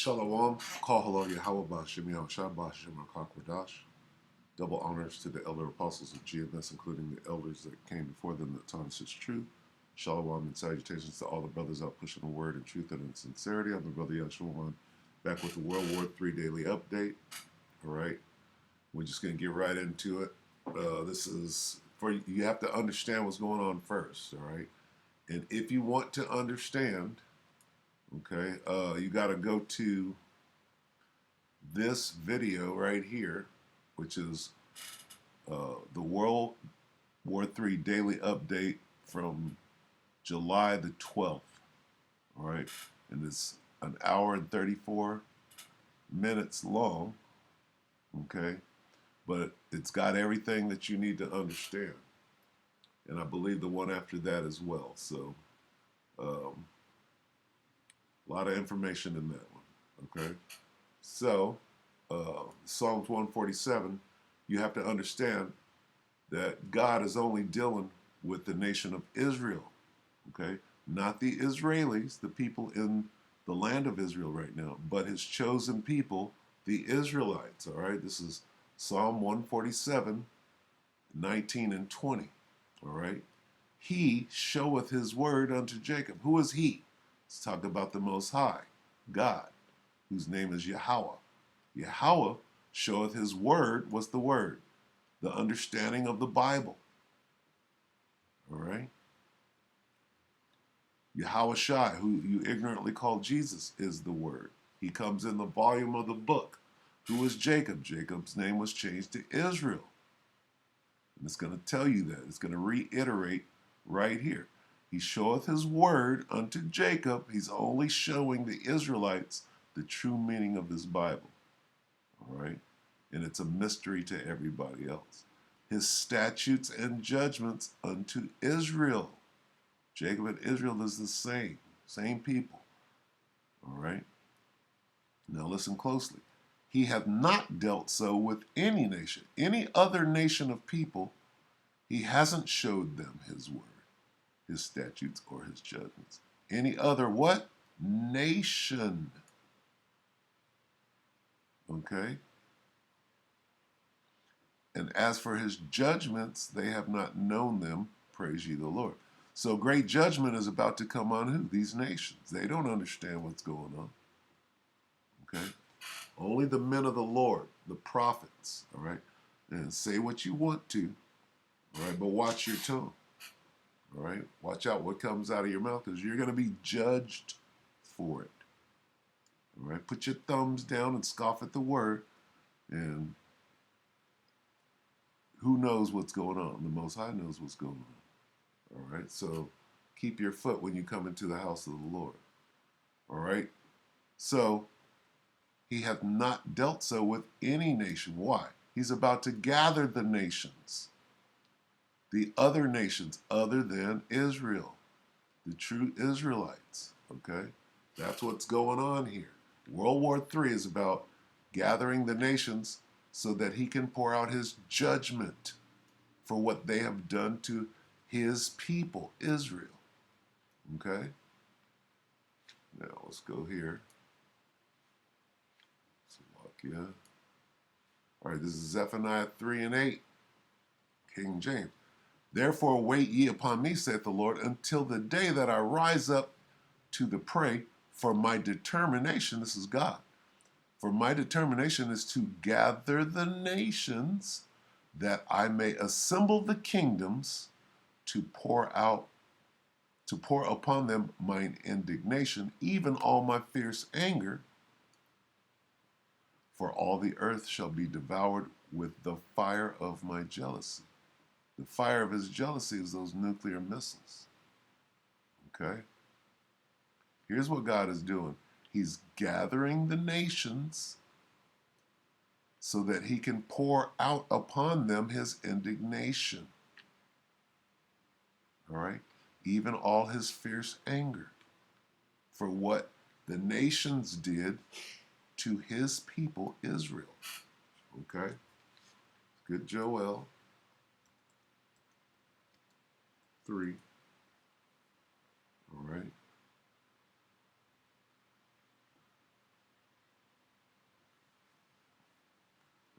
Shalom, Kahalo Yahweh Bashem Yahushua Bashem HaKakwadash. Double honors to the elder apostles of GMS, including the elders that came before them that taught us his truth. Shalom and salutations to all the brothers out pushing the word in truth and in sincerity. I'm the brother Yahshua, back with the WW3 Daily update. All right, we're just going to get right into it. This is for you have to understand what's going on first. All right, and if you want to understand, okay, you got to go to this video right here, which is the World War III Daily Update from July the 12th. All right, and it's an hour and 34 minutes long. Okay, but it's got everything that you need to understand, and I believe the one after that as well. So, a lot of information in that one. Okay, so Psalms 147, you have to understand that God is only dealing with the nation of Israel, okay? Not the Israelis, the people in the land of Israel right now, but his chosen people, the Israelites, all right? This is Psalm 147, 19 and 20, all right? He showeth his word unto Jacob. Who is he? Let's talk about the Most High, God, whose name is Yahweh. Yahweh showeth his word. What's the word? The understanding of the Bible. All right? Yahweh Shai, who you ignorantly call Jesus, is the word. He comes in the volume of the book. Who is Jacob? Jacob's name was changed to Israel. And it's going to tell you that. It's going to reiterate right here. He showeth his word unto Jacob. He's only showing the Israelites the true meaning of this Bible. All right? And it's a mystery to everybody else. His statutes and judgments unto Israel. Jacob and Israel is the same people. All right? Now listen closely. He hath not dealt so with any nation, any other nation of people. He hasn't showed them his word, his statutes, or his judgments. Any other what? Nation. Okay? And as for his judgments, they have not known them. Praise ye the Lord. So great judgment is about to come on who? These nations. They don't understand what's going on. Okay? Only the men of the Lord, the prophets, all right? And say what you want to, all right? But watch your tongue, all right? Watch out what comes out of your mouth because you're going to be judged for it, all right? Put your thumbs down and scoff at the word, and who knows what's going on? The Most High knows what's going on, all right? So keep your foot when you come into the house of the Lord, all right? So he hath not dealt so with any nation. Why? He's about to gather the nations, the other nations other than Israel, the true Israelites, okay? That's what's going on here. World War III is about gathering the nations so that he can pour out his judgment for what they have done to his people, Israel, okay? Now, let's go here. Slovakia. All right, this is Zephaniah 3 and 8, King James. Therefore wait ye upon me, saith the Lord, until the day that I rise up to the prey, for my determination, this is God, for my determination is to gather the nations, that I may assemble the kingdoms, to pour upon them mine indignation, even all my fierce anger, for all the earth shall be devoured with the fire of my jealousy. The fire of his jealousy is those nuclear missiles. Okay? Here's what God is doing. He's gathering the nations so that he can pour out upon them his indignation. All right? Even all his fierce anger for what the nations did to his people, Israel. Okay? Good Joel 3. All right?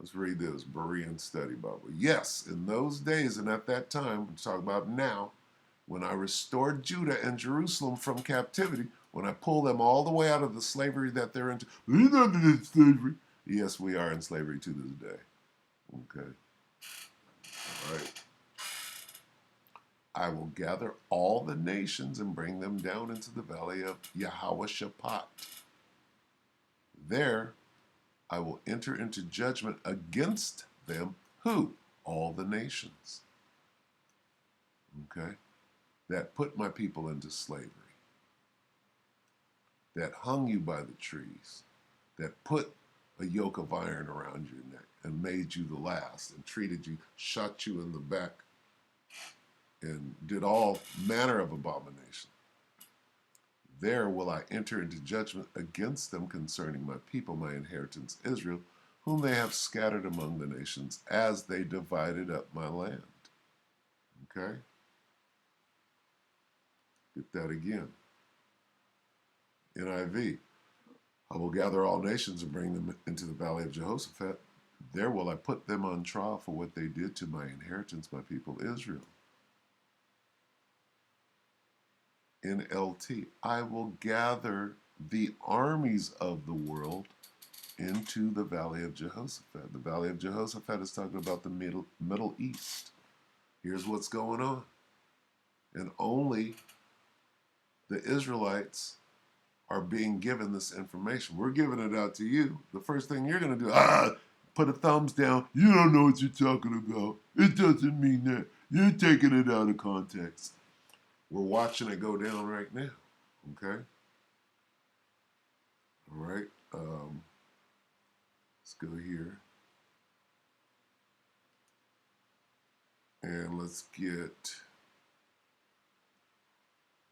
Let's read this Berean Study Bible. Yes, in those days and at that time, we're talking about now, when I restored Judah and Jerusalem from captivity, when I pull them all the way out of the slavery that they're into. We're not in slavery. Yes, we are in slavery to this day. Okay. All right. I will gather all the nations and bring them down into the valley of Yahweh-Shaphat. There I will enter into judgment against them. Who? All the nations. Okay? That put my people into slavery. That hung you by the trees. That put a yoke of iron around your neck and made you the last and treated you, shot you in the back, and did all manner of abomination. There will I enter into judgment against them concerning my people, my inheritance Israel, whom they have scattered among the nations as they divided up my land. Okay? Get that again. NIV. I will gather all nations and bring them into the valley of Jehoshaphat. There will I put them on trial for what they did to my inheritance, my people Israel. NLT. I will gather the armies of the world into the valley of Jehoshaphat. The valley of Jehoshaphat is talking about the Middle East. Here's what's going on. And only the Israelites are being given this information. We're giving it out to you. The first thing you're going to do, put a thumbs down. You don't know what you're talking about. It doesn't mean that. You're taking it out of context. We're watching it go down right now. Okay? All right. Let's go here. And let's get,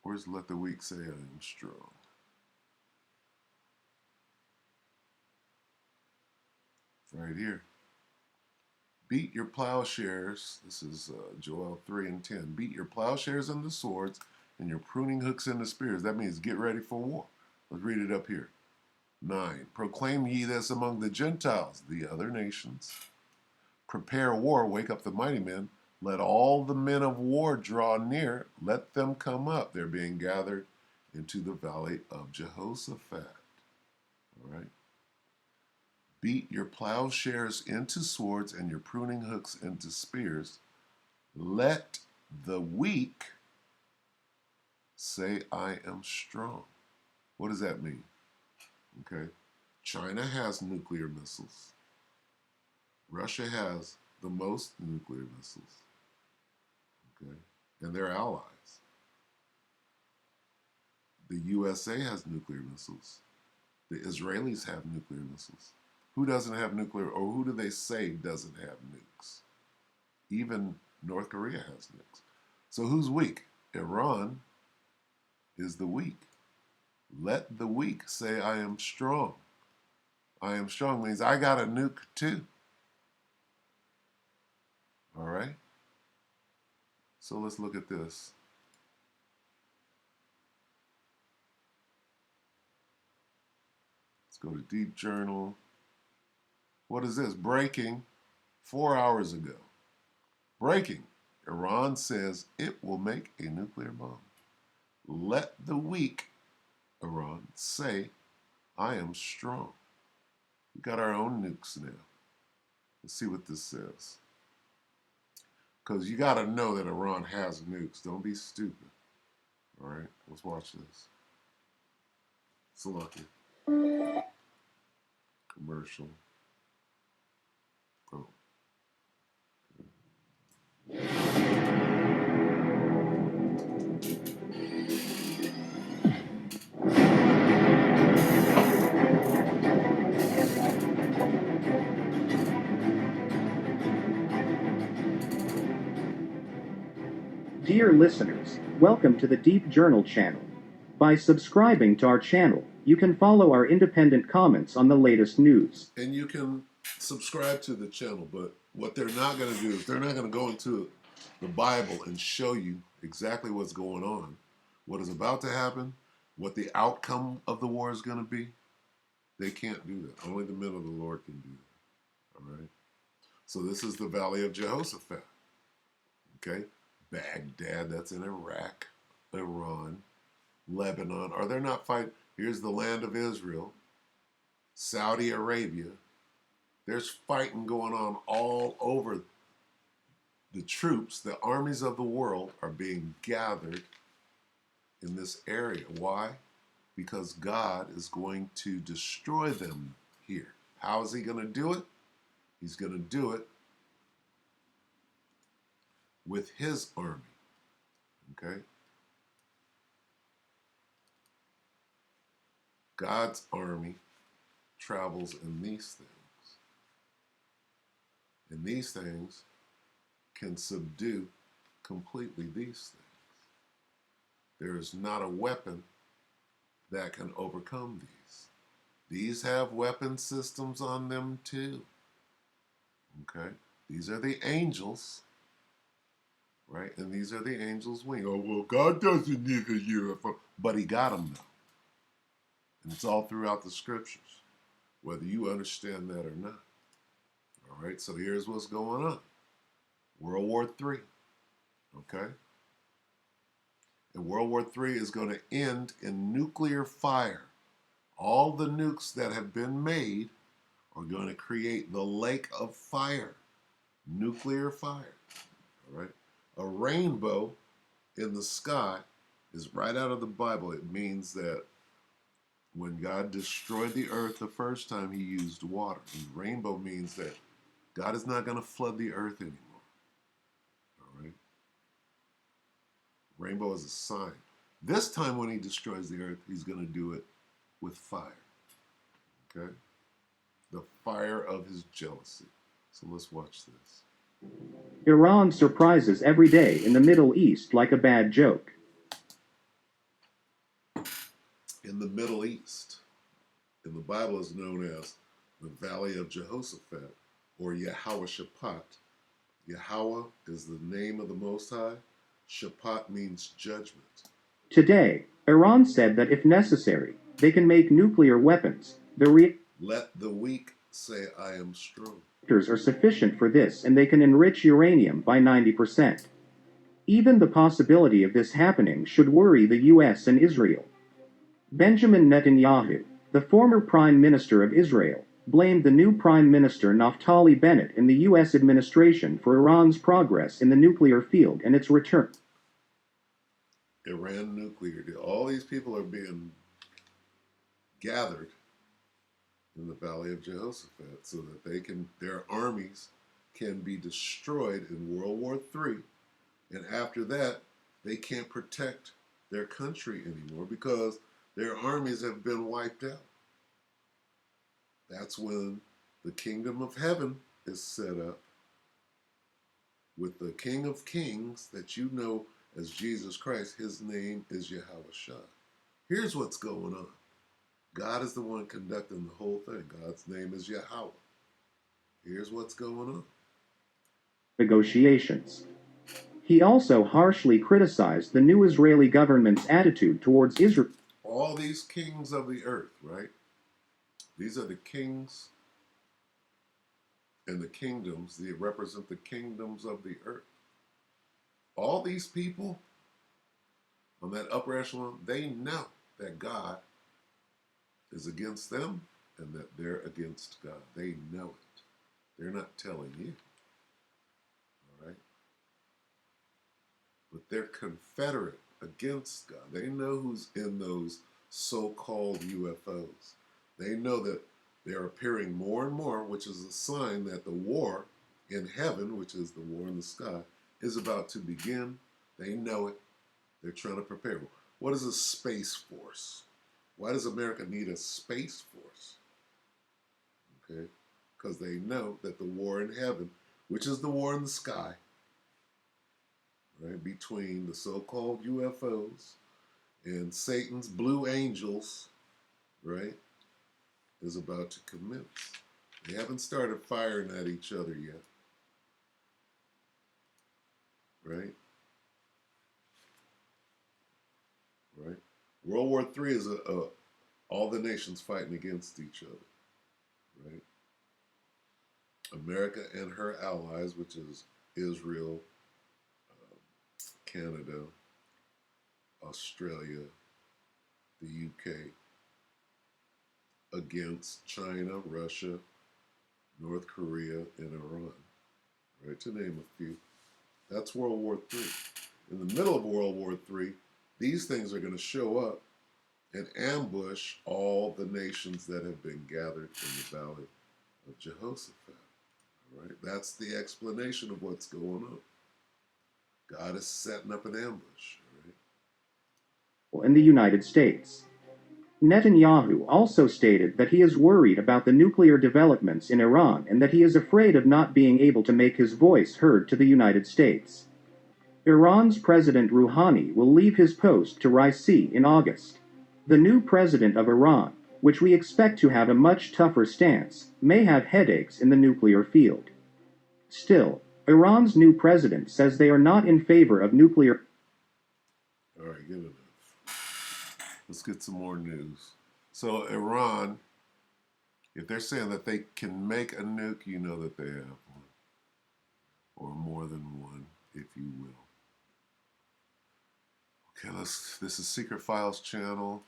where's let the weak say I am strong? Right here. Beat your plowshares. This is Joel 3 and 10. Beat your plowshares into swords and your pruning hooks into spears. That means get ready for war. Let's read it up here. 9. Proclaim ye this among the Gentiles, the other nations. Prepare war, wake up the mighty men. Let all the men of war draw near. Let them come up. They're being gathered into the valley of Jehoshaphat. All right. Beat your plowshares into swords and your pruning hooks into spears. Let the weak say, I am strong. What does that mean? Okay. China has nuclear missiles. Russia has the most nuclear missiles. Okay. And they're allies. The USA has nuclear missiles. The Israelis have nuclear missiles. Who doesn't have nuclear, or who do they say doesn't have nukes? Even North Korea has nukes. So who's weak? Iran is the weak. Let the weak say, I am strong. I am strong means I got a nuke too. All right? So let's look at this. Let's go to Deep Journal. What is this? Breaking 4 hours ago. Breaking. Iran says it will make a nuclear bomb. Let the weak, Iran, say, I am strong. We got our own nukes now. Let's see what this says. Because you got to know that Iran has nukes. Don't be stupid. All right, let's watch this. Salakia. Commercial. Oh. Dear listeners, welcome to the Deep Journal channel. By subscribing to our channel, you can follow our independent comments on the latest news. And you can subscribe to the channel, but what they're not going to do is they're not going to go into the Bible and show you exactly what's going on, what is about to happen, what the outcome of the war is going to be. They can't do that. Only the men of the Lord can do that. All right? So this is the Valley of Jehoshaphat. Okay? Baghdad, that's in Iraq, Iran, Lebanon. Are they not fighting? Here's the land of Israel, Saudi Arabia. There's fighting going on all over. The troops, the armies of the world are being gathered in this area. Why? Because God is going to destroy them here. How is he going to do it? He's going to do it with his army. Okay? God's army travels in these things. And these things can subdue completely these things. There is not a weapon that can overcome these. These have weapon systems on them too. Okay? These are the angels, right? And these are the angels' wings. Oh, well, God doesn't need a UFO. But he got them now. And it's all throughout the scriptures, whether you understand that or not. All right, so here's what's going on. World War III, okay? And World War III is going to end in nuclear fire. All the nukes that have been made are going to create the lake of fire, nuclear fire, all right? A rainbow in the sky is right out of the Bible. It means that when God destroyed the earth the first time, he used water. And rainbow means that God is not going to flood the earth anymore. All right? Rainbow is a sign. This time when he destroys the earth, he's going to do it with fire. Okay? The fire of his jealousy. So let's watch this. Iran surprises every day in the Middle East like a bad joke. In the Middle East, in the Bible is known as the Valley of Jehoshaphat, or Yahweh Shaphat. Yahweh is the name of the Most High. Shaphat means judgment. Today, Iran said that if necessary, they can make nuclear weapons. The Let the weak say, I am strong. reactors are sufficient for this and they can enrich uranium by 90%. Even the possibility of this happening should worry the US and Israel. Benjamin Netanyahu, the former Prime Minister of Israel, blamed the new Prime Minister Naftali Bennett in the US administration for Iran's progress in the nuclear field and its return. Iran nuclear deal. All these people are being gathered in the Valley of Jehoshaphat so that their armies can be destroyed in World War III. And after that, they can't protect their country anymore because their armies have been wiped out. That's when the kingdom of heaven is set up with the King of Kings that you know as Jesus Christ. His name is Yahweh Shah. Here's what's going on. God is the one conducting the whole thing. God's name is Yahweh. Here's what's going on. Negotiations. He also harshly criticized the new Israeli government's attitude towards Israel. All these kings of the earth, right? These are the kings and the kingdoms. They represent the kingdoms of the earth. All these people on that upper echelon, they know that God is against them and that they're against God. They know it. They're not telling you. All right? But they're confederate against God. They know who's in those so-called UFOs. They know that they're appearing more and more, which is a sign that the war in heaven, which is the war in the sky, is about to begin. They know it. They're trying to prepare. What is a space force? Why does America need a space force? Okay? Because they know that the war in heaven, which is the war in the sky, right, between the so-called UFOs and Satan's blue angels, right, is about to commence. They haven't started firing at each other yet, right? Right. World War III is all the nations fighting against each other, right? America and her allies, which is Israel, Canada, Australia, the UK, against China, Russia, North Korea, and Iran, right, to name a few. That's World War III. In the middle of World War III, these things are going to show up and ambush all the nations that have been gathered in the Valley of Jehoshaphat. All right, that's the explanation of what's going on. God is setting up an ambush. All right? In the United States. Netanyahu also stated that he is worried about the nuclear developments in Iran and that he is afraid of not being able to make his voice heard to the United States. Iran's President Rouhani will leave his post to Raisi in August. The new president of Iran, which we expect to have a much tougher stance, may have headaches in the nuclear field. Still, Iran's new president says they are not in favor of nuclear. All right, good enough. Let's get some more news. So Iran, if they're saying that they can make a nuke, you know that they have one, or more than one, if you will. Okay, this is Secret Files channel.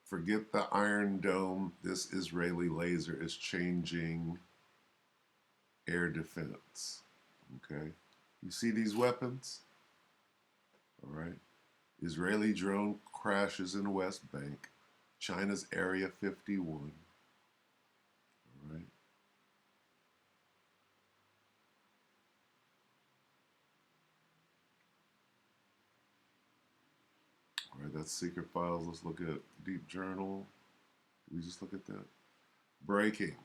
Forget the Iron Dome. This Israeli laser is changing air defense. Okay, you see these weapons? All right. Israeli drone crashes in West Bank. China's Area 51. All right. All right, that's Secret Files. Let's look at Deep Journal. Did we just look at that? Breaking.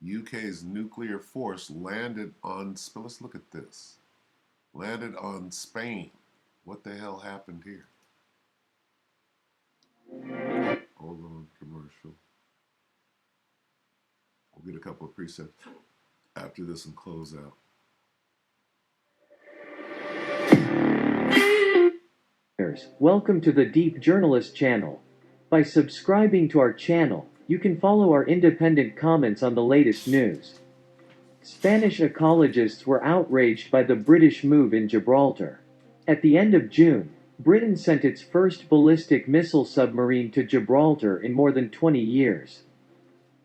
UK's nuclear force landed on, let's look at this. Landed on Spain. What the hell happened here? Hold on, commercial. We'll get a couple of presets after this and close out. Welcome to the Deep Journalist channel. By subscribing to our channel, you can follow our independent comments on the latest news. Spanish ecologists were outraged by the British move in Gibraltar. At the end of June, Britain sent its first ballistic missile submarine to Gibraltar in more than 20 years.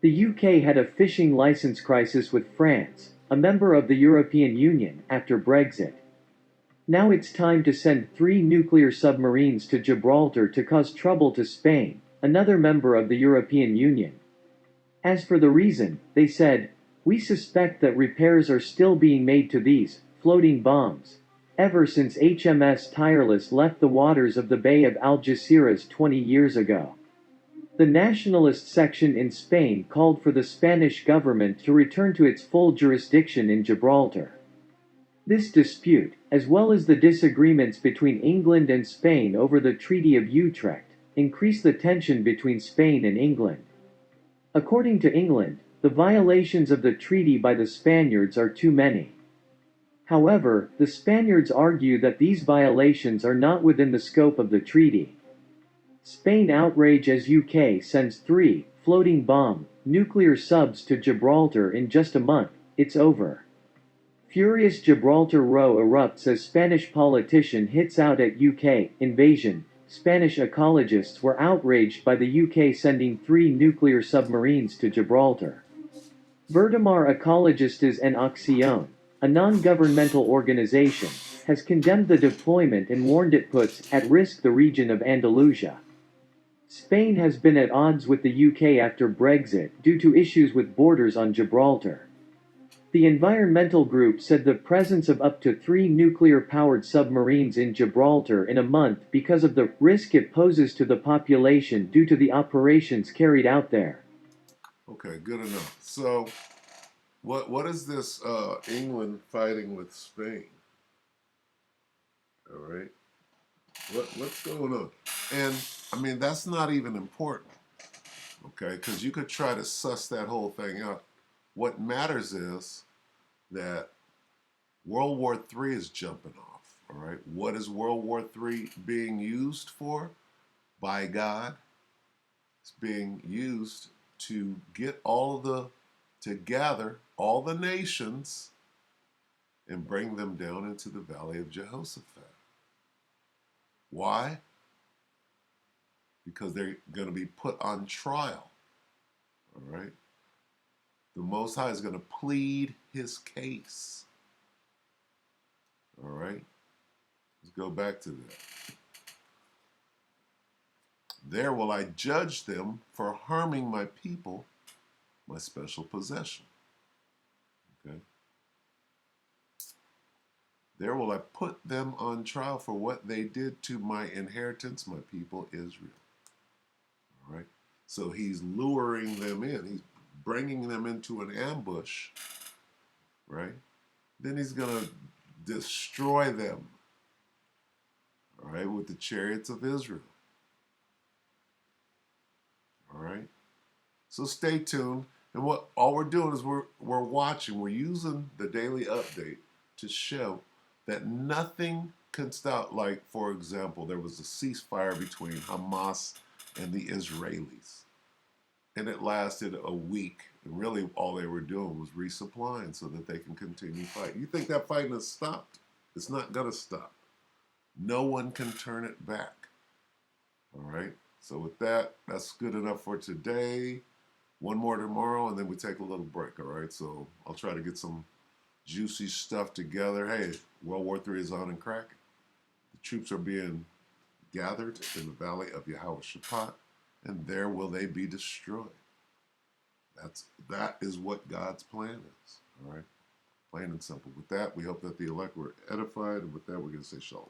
The UK had a fishing license crisis with France, a member of the European Union, after Brexit. Now it's time to send 3 nuclear submarines to Gibraltar to cause trouble to Spain, another member of the European Union. As for the reason, they said, "We suspect that repairs are still being made to these floating bombs, ever since HMS Tireless left the waters of the Bay of Algeciras 20 years ago." The nationalist section in Spain called for the Spanish government to return to its full jurisdiction in Gibraltar. This dispute, as well as the disagreements between England and Spain over the Treaty of Utrecht, increased the tension between Spain and England. According to England, the violations of the treaty by the Spaniards are too many. However, the Spaniards argue that these violations are not within the scope of the treaty. Spain outrage as UK sends 3 floating bomb nuclear subs to Gibraltar in just a month. It's over. Furious Gibraltar row erupts as Spanish politician hits out at UK invasion. Spanish ecologists were outraged by the UK sending 3 nuclear submarines to Gibraltar. Vertimar Ecologistas en Acción, a non-governmental organization, has condemned the deployment and warned it puts at risk the region of Andalusia. Spain has been at odds with the UK after Brexit due to issues with borders on Gibraltar. The environmental group said the presence of up to 3 nuclear-powered submarines in Gibraltar in a month because of the risk it poses to the population due to the operations carried out there. Okay, good enough. So, what is this England fighting with Spain? All right, what's going on? And I mean, that's not even important, okay? Because you could try to suss that whole thing out. What matters is that World War III is jumping off, all right? What is World War III being used for? By God, it's being used to gather all the nations and bring them down into the valley of Jehoshaphat. Why? Because they're going to be put on trial. All right? The Most High is going to plead his case. All right? Let's go back to that. There will I judge them for harming my people, my special possession. Okay? There will I put them on trial for what they did to my inheritance, my people Israel. All right? So he's luring them in. He's bringing them into an ambush, right? Then he's going to destroy them, all right, with the chariots of Israel. All right? So stay tuned. And what all we're doing is we're watching, we're using the daily update to show that nothing can stop. Like, for example, there was a ceasefire between Hamas and the Israelis. And it lasted a week. And really all they were doing was resupplying so that they can continue fighting. You think that fighting has stopped? It's not going to stop. No one can turn it back. All right? So with that, that's good enough for today. One more tomorrow, and then we take a little break, all right? So I'll try to get some juicy stuff together. Hey, World War III is on and cracking. The troops are being gathered in the valley of Jehoshaphat, and there will they be destroyed. That is what God's plan is, all right? Plain and simple. With that, we hope that the elect were edified, and with that, we're going to say shalom.